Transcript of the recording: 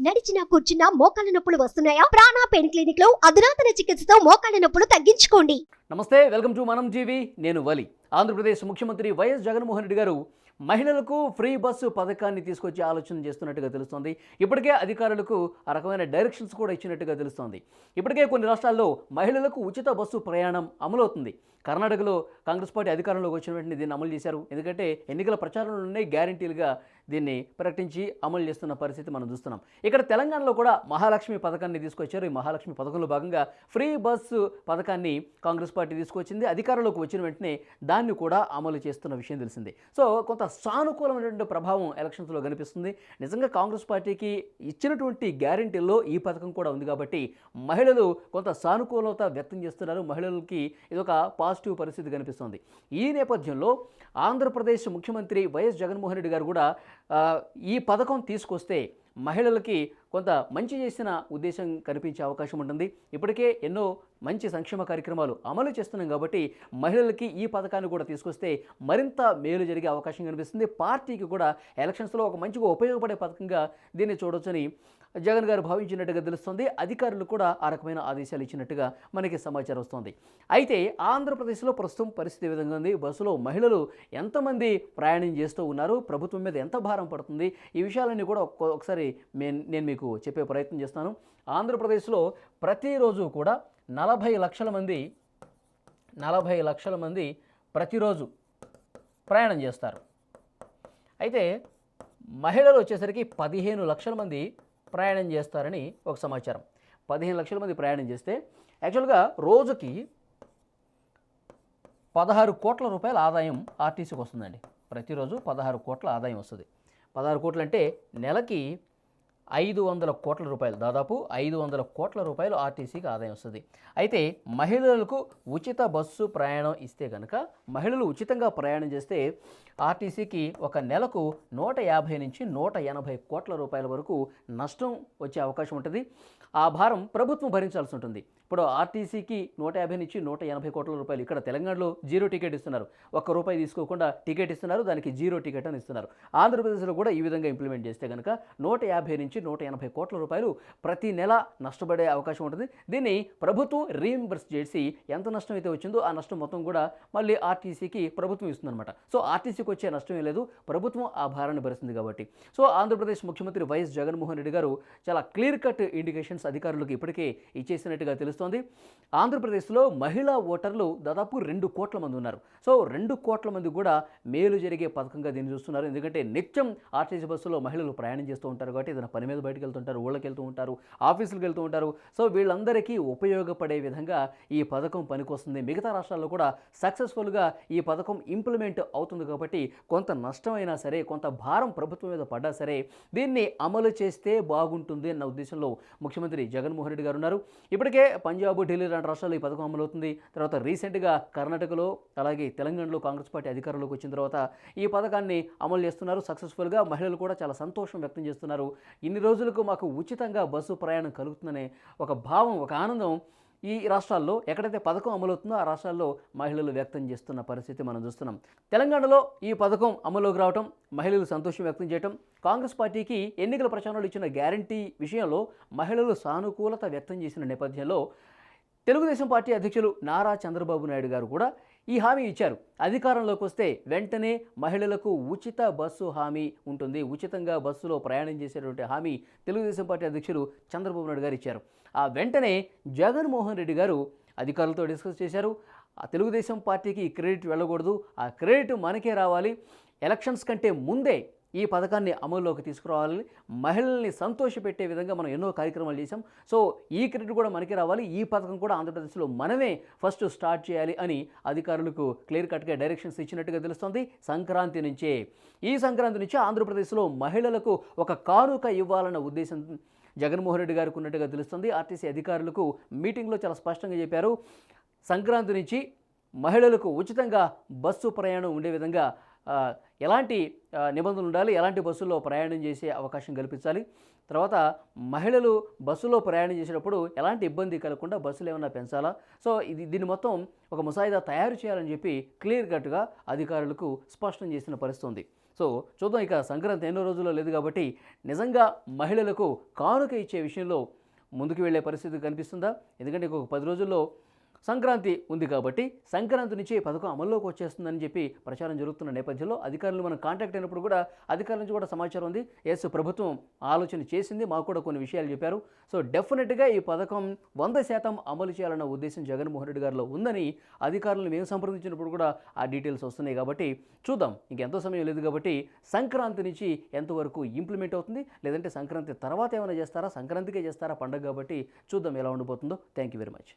నడిచినా కూర్చున్నా మోకాళ్ళ నొప్పులు వస్తున్నాయా? ప్రాణ పెయిన్ క్లినిక్ లో అధునాతన చికిత్సతో మోకాళ్ళ నొప్పులు తగ్గించుకోండి. నమస్తే, వెల్కమ్ టు మనం జీవి. నేను వలి. ఆంధ్రప్రదేశ్ ముఖ్యమంత్రి వైఎస్ జగన్మోహన్ రెడ్డి గారు మహిళలకు ఫ్రీ బస్సు పథకాన్ని తీసుకొచ్చి ఆలోచన చేస్తున్నట్టుగా తెలుస్తోంది. ఇప్పటికే అధికారులకు ఆ రకమైన డైరెక్షన్స్ కూడా ఇచ్చినట్టుగా తెలుస్తోంది. ఇప్పటికే కొన్ని రాష్ట్రాల్లో మహిళలకు ఉచిత బస్సు ప్రయాణం అమలవుతుంది. కర్ణాటకలో కాంగ్రెస్ పార్టీ అధికారంలోకి వచ్చిన వెంటనే దీన్ని అమలు చేశారు. ఎందుకంటే ఎన్నికల ప్రచారంలోనే గ్యారంటీలుగా దీన్ని ప్రకటించి అమలు చేస్తున్న పరిస్థితి మనం చూస్తున్నాం. ఇక్కడ తెలంగాణలో కూడా మహాలక్ష్మి పథకాన్ని తీసుకొచ్చారు. ఈ మహాలక్ష్మి పథకంలో భాగంగా ఫ్రీ బస్సు పథకాన్ని కాంగ్రెస్ పార్టీ తీసుకొచ్చింది. అధికారంలోకి వచ్చిన వెంటనే దాన్ని కూడా అమలు చేస్తున్న విషయం తెలిసిందే. సో కొంత సానుకూలమైనటువంటి ప్రభావం ఎలక్షన్స్లో కనిపిస్తుంది. నిజంగా కాంగ్రెస్ పార్టీకి ఇచ్చినటువంటి గ్యారంటీల్లో ఈ పథకం కూడా ఉంది కాబట్టి మహిళలు కొంత సానుకూలత వ్యక్తం చేస్తున్నారు. మహిళలకి ఇదొక పాజిటివ్ పరిస్థితి కనిపిస్తుంది. ఈ నేపథ్యంలో ఆంధ్రప్రదేశ్ ముఖ్యమంత్రి వైఎస్ జగన్మోహన్ రెడ్డి గారు కూడా ఈ పథకం తీసుకొస్తే మహిళలకి కొంత మంచి చేసిన ఉద్దేశం కనిపించే అవకాశం ఉంటుంది. ఇప్పటికే ఎన్నో మంచి సంక్షేమ కార్యక్రమాలు అమలు చేస్తున్నాం కాబట్టి మహిళలకి ఈ పథకాన్ని కూడా తీసుకొస్తే మరింత మేలు జరిగే అవకాశం కనిపిస్తుంది. పార్టీకి కూడా ఎలక్షన్స్లో ఒక మంచిగా ఉపయోగపడే పథకంగా దీన్ని చూడొచ్చని జగన్ గారు భావించినట్టుగా తెలుస్తుంది. అధికారులు కూడా ఆ రకమైన ఆదేశాలు ఇచ్చినట్టుగా మనకి సమాచారం వస్తుంది. అయితే ఆంధ్రప్రదేశ్లో ప్రస్తుతం పరిస్థితి ఏ విధంగా ఉంది? బస్సులో మహిళలు ఎంతమంది ప్రయాణం చేస్తూ ఉన్నారు? ప్రభుత్వం మీద ఎంత భారం పడుతుంది? ఈ విషయాలన్నీ కూడా ఒకసారి నేను మీకు చెప్పే ప్రయత్నం చేస్తాను. ఆంధ్రప్రదేశ్లో ప్రతిరోజు కూడా 40 లక్షల మంది ప్రతిరోజు ప్రయాణం చేస్తారు. అయితే మహిళలు వచ్చేసరికి 15 లక్షల మంది ప్రయాణం చేస్తారని ఒక సమాచారం. 15 లక్షల మంది ప్రయాణం చేస్తే యాక్చువల్గా రోజుకి 16 కోట్ల రూపాయల ఆదాయం ఆర్టీసీకి వస్తుందండి. ప్రతిరోజు 16 కోట్ల ఆదాయం వస్తుంది. 16 కోట్లు అంటే నెలకి 500 కోట్ల రూపాయలు, దాదాపు 500 కోట్ల రూపాయలు ఆర్టీసీకి ఆదాయం వస్తుంది. అయితే మహిళలకు ఉచిత బస్సు ప్రయాణం ఇస్తే కనుక మహిళలు ఉచితంగా ప్రయాణం చేస్తే ఆర్టీసీకి ఒక నెలకు 150 నుంచి 180 కోట్ల రూపాయల వరకు నష్టం వచ్చే అవకాశం ఉంటుంది. ఆ భారం ప్రభుత్వం భరించాల్సి ఉంటుంది. ఇప్పుడు ఆర్టీసీకి 150 నుంచి 180 కోట్ల రూపాయలు. ఇక్కడ తెలంగాణలో జీరో టికెట్ ఇస్తున్నారు. ₹1 తీసుకోకుండా టికెట్ ఇస్తున్నారు, దానికి జీరో టికెట్ అని ఇస్తున్నారు. ఆంధ్రప్రదేశ్లో కూడా ఈ విధంగా ఇంప్లిమెంట్ చేస్తే కనుక 150 నుంచి 180 కోట్ల రూపాయలు ప్రతి నెల నష్టపడే అవకాశం ఉంటుంది. దీన్ని ప్రభుత్వం రీయింబర్స్ చేసి ఎంత నష్టం అయితే వచ్చిందో ఆ నష్టం మొత్తం కూడా మళ్ళీ ఆర్టీసీకి ప్రభుత్వం ఇస్తుందన్నమాట. సో ఆర్టీసీకి వచ్చే నష్టం ఏం లేదు, ప్రభుత్వం ఆ భారాన్ని భరిస్తుంది కాబట్టి. సో ఆంధ్రప్రదేశ్ ముఖ్యమంత్రి వైఎస్ జగన్మోహన్ రెడ్డి గారు చాలా క్లియర్ కట్ ఇండికేషన్స్ అధికారులకు ఇప్పటికే ఇచ్చేసినట్టుగా తెలుస్తుంది. ఆంధ్రప్రదేశ్లో మహిళా ఓటర్లు దాదాపు 2 కోట్ల మంది ఉన్నారు. సో 2 కోట్ల మంది కూడా మేలు జరిగే పథకంగా దీన్ని చూస్తున్నారు. ఎందుకంటే నిత్యం ఆర్టీసీ బస్సులో మహిళలు ప్రయాణం చేస్తూ ఉంటారు కాబట్టి ఏదైనా పని మీద బయటకు వెళ్తుంటారు, ఊళ్ళకి వెళ్తూ ఉంటారు, ఆఫీసులకు వెళ్తూ ఉంటారు. సో వీళ్ళందరికీ ఉపయోగపడే విధంగా ఈ పథకం పనికొస్తుంది. మిగతా రాష్ట్రాల్లో కూడా సక్సెస్ఫుల్గా ఈ పథకం ఇంప్లిమెంట్ అవుతుంది కాబట్టి కొంత నష్టమైనా సరే, కొంత భారం ప్రభుత్వం మీద పడ్డా సరే దీన్ని అమలు చేస్తే బాగుంటుంది అన్న ఉద్దేశంలో ముఖ్యమంత్రి జగన్మోహన్ రెడ్డి గారు ఉన్నారు. ఇప్పటికే పంజాబ్, ఢిల్లీ లాంటి రాష్ట్రాల్లో ఈ పథకం అమలవుతుంది. తర్వాత రీసెంట్గా కర్ణాటకలో అలాగే తెలంగాణలో కాంగ్రెస్ పార్టీ అధికారంలోకి వచ్చిన తర్వాత ఈ పథకాన్ని అమలు చేస్తున్నారు సక్సెస్ఫుల్గా. మహిళలు కూడా చాలా సంతోషం వ్యక్తం చేస్తున్నారు. ఇన్ని రోజులకు మాకు ఉచితంగా బస్సు ప్రయాణం కలుగుతుందనే ఒక భావం, ఒక ఆనందం ఈ రాష్ట్రాల్లో ఎక్కడైతే పథకం అమలవుతుందో ఆ రాష్ట్రాల్లో మహిళలు వ్యక్తం చేస్తున్న పరిస్థితి మనం చూస్తున్నాం. తెలంగాణలో ఈ పథకం అమలులోకి రావడం, మహిళలు సంతోషం వ్యక్తం చేయడం, కాంగ్రెస్ పార్టీకి ఎన్నికల ప్రచారంలో ఇచ్చిన గ్యారంటీ విషయంలో మహిళలు సానుకూలత వ్యక్తం చేసిన నేపథ్యంలో తెలుగుదేశం పార్టీ అధ్యక్షులు నారా చంద్రబాబు నాయుడు గారు కూడా ఈ హామీ ఇచ్చారు. అధికారంలోకి వస్తే వెంటనే మహిళలకు ఉచిత బస్సు హామీ ఉంటుంది, ఉచితంగా బస్సులో ప్రయాణం చేసేటువంటి హామీ తెలుగుదేశం పార్టీ అధ్యక్షులు చంద్రబాబు నాయుడు గారు ఇచ్చారు. ఆ వెంటనే జగన్మోహన్ రెడ్డి గారు అధికారులతో డిస్కస్ చేశారు. ఆ తెలుగుదేశం పార్టీకి క్రెడిట్ వెళ్ళకూడదు, ఆ క్రెడిట్ మనకే రావాలి, ఎలక్షన్స్ కంటే ముందే ఈ పథకాన్ని అమల్లోకి తీసుకురావాలని, మహిళల్ని సంతోషపెట్టే విధంగా మనం ఎన్నో కార్యక్రమాలు చేశాం. సో ఈ క్రెడిట్ కూడా మనకి రావాలి, ఈ పథకం కూడా ఆంధ్రప్రదేశ్లో మనమే ఫస్ట్ స్టార్ట్ చేయాలి అని అధికారులకు క్లియర్ కట్గా డైరెక్షన్స్ ఇచ్చినట్టుగా తెలుస్తోంది. ఈ సంక్రాంతి నుంచి ఆంధ్రప్రదేశ్లో మహిళలకు ఒక కానుక ఇవ్వాలన్న ఉద్దేశం జగన్మోహన్ రెడ్డి గారికి ఉన్నట్టుగా తెలుస్తుంది. ఆర్టీసీ అధికారులకు మీటింగ్లో చాలా స్పష్టంగా చెప్పారు. సంక్రాంతి నుంచి మహిళలకు ఉచితంగా బస్సు ప్రయాణం ఉండే విధంగా ఎలాంటి నిబంధనలు ఉండాలి, ఎలాంటి బస్సుల్లో ప్రయాణం చేసే అవకాశం కల్పించాలి, తర్వాత మహిళలు బస్సులో ప్రయాణం చేసేటప్పుడు ఎలాంటి ఇబ్బంది కలగకుండా బస్సులు ఏమైనా పెంచాలా, సో దీన్ని మొత్తం ఒక ముసాయిదా తయారు చేయాలని చెప్పి క్లియర్ కట్గా అధికారులకు స్పష్టం చేసిన పరిస్థితి ఉంది. సో చూద్దాం, ఇక సంక్రాంతి ఎన్నో రోజుల్లో లేదు కాబట్టి నిజంగా మహిళలకు కానుక ఇచ్చే విషయంలో ముందుకు వెళ్ళే పరిస్థితి కనిపిస్తుందా? ఎందుకంటే ఇంకొక 10 రోజుల్లో సంక్రాంతి ఉంది కాబట్టి సంక్రాంతి నుంచి ఈ పథకం అమల్లోకి వచ్చేస్తుందని చెప్పి ప్రచారం జరుగుతున్న నేపథ్యంలో అధికారులు మనం కాంటాక్ట్ అయినప్పుడు కూడా అధికారుల నుంచి కూడా సమాచారం ఉంది. ఎస్, ప్రభుత్వం ఆలోచన చేసింది, మాకు కూడా కొన్ని విషయాలు చెప్పారు. సో డెఫినెట్గా ఈ పథకం 100% అమలు చేయాలన్న ఉద్దేశం జగన్మోహన్ రెడ్డి గారిలో ఉందని అధికారులను మేము సంప్రదించినప్పుడు కూడా ఆ డీటెయిల్స్ వస్తున్నాయి. కాబట్టి చూద్దాం, ఇంకెంతో సమయం లేదు కాబట్టి సంక్రాంతి నుంచి ఎంతవరకు ఇంప్లిమెంట్ అవుతుంది, లేదంటే సంక్రాంతి తర్వాత ఏమైనా చేస్తారా, సంక్రాంతికే చేస్తారా పండగ, కాబట్టి చూద్దాం ఎలా ఉండిపోతుందో. Thank you very much.